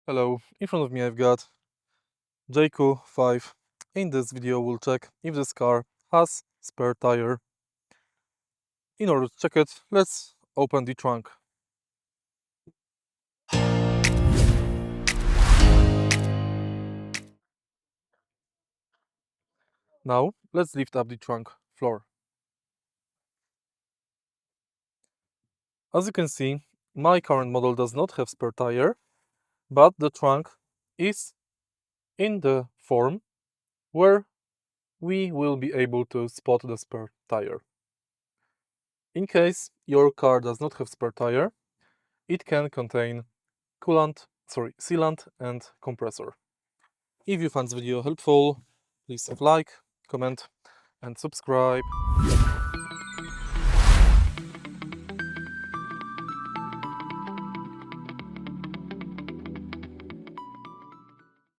Hello, in front of me I've got Jaecoo 5. In this video we'll check if this car has spare tire. In order to check it, let's open the trunk. Now let's lift up the trunk floor. As you can see, my current model does not have spare tire, but the trunk is in the form where we will be able to spot the spare tire. In case your car does not have spare tire, it can contain sealant and compressor. If you found this video helpful, please like, comment and subscribe.